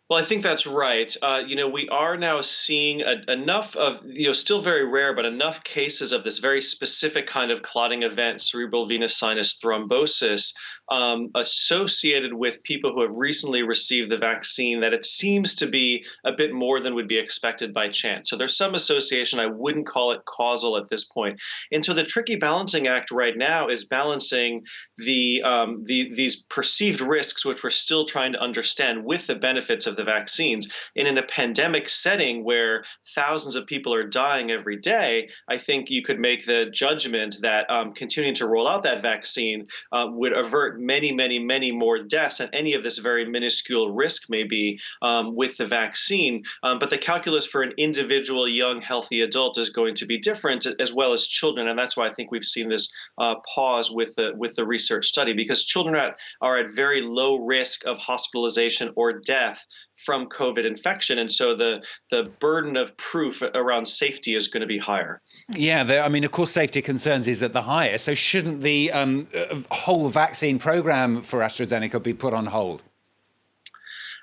Well, I think that's right. We are now seeing enough of, still very rare, but enough cases of this very specific kind of clotting event, cerebral venous sinus thrombosis, associated with people who have recently received the vaccine, that it seems to be a bit more than would be expected by chance. So there's some association. I wouldn't call it causal at this point. And so the tricky balancing act right now is balancing these perceived risks, which we're still trying to understand, with the benefits of the vaccines. And in a pandemic setting where thousands of people are dying every day, I think you could make the judgment that continuing to roll out that vaccine would avert many, many, many more deaths and any of this very minuscule risk may be with the vaccine. But the calculus for an individual young, healthy adult is going to be different, as well as children. And that's why I think we've seen this pause with the research study, because children are at very low risk of hospitalization or death from COVID infection. And so the burden of proof around safety is going to be higher. Yeah, I mean, of course, safety concerns is at the highest. So shouldn't the whole vaccine program for AstraZeneca be put on hold?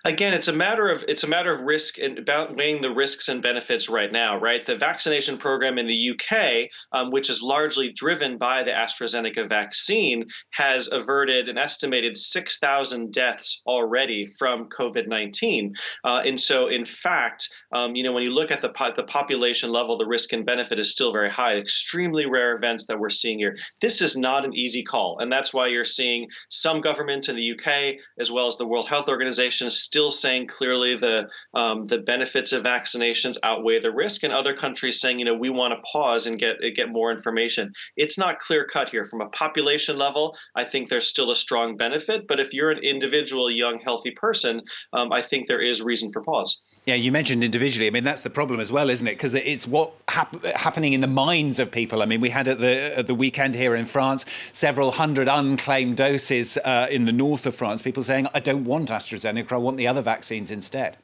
Again, it's a matter of risk and about weighing the risks and benefits right now, right? The vaccination program in the UK, which is largely driven by the AstraZeneca vaccine, has averted an estimated 6,000 deaths already from COVID-19. And so, in fact, when you look at the population level, the risk and benefit is still very high. Extremely rare events that we're seeing here. This is not an easy call, and that's why you're seeing some governments in the UK, as well as the World Health Organization, still saying clearly the benefits of vaccinations outweigh the risk, and other countries saying, we want to pause and get more information. It's not clear cut here. From a population level, I think there's still a strong benefit, but if you're an individual, young, healthy person, I think there is reason for pause. Yeah, you mentioned individually. I mean, that's the problem as well, isn't it? Because it's what happening in the minds of people. I mean, we had at the weekend here in France several hundred unclaimed doses in the north of France. People saying, "I don't want AstraZeneca. I want the other vaccines instead."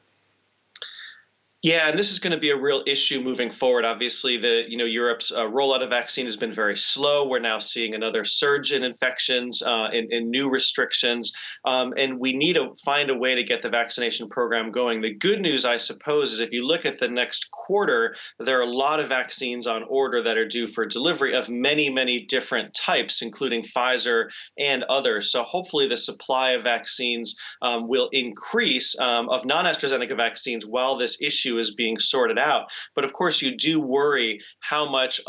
Yeah, and this is going to be a real issue moving forward. Obviously, Europe's rollout of vaccine has been very slow. We're now seeing another surge in infections, in new restrictions, and we need to find a way to get the vaccination program going. The good news, I suppose, is if you look at the next quarter, there are a lot of vaccines on order that are due for delivery of many, many different types, including Pfizer and others. So hopefully, the supply of vaccines will increase, of non-AstraZeneca vaccines, while this issue is being sorted out. But of course, you do worry how much,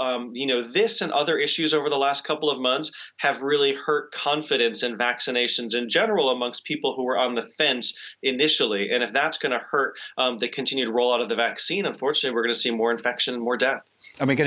this and other issues over the last couple of months have really hurt confidence in vaccinations in general amongst people who were on the fence initially. And if that's going to hurt the continued rollout of the vaccine, unfortunately, we're going to see more infection and more death. And we're going to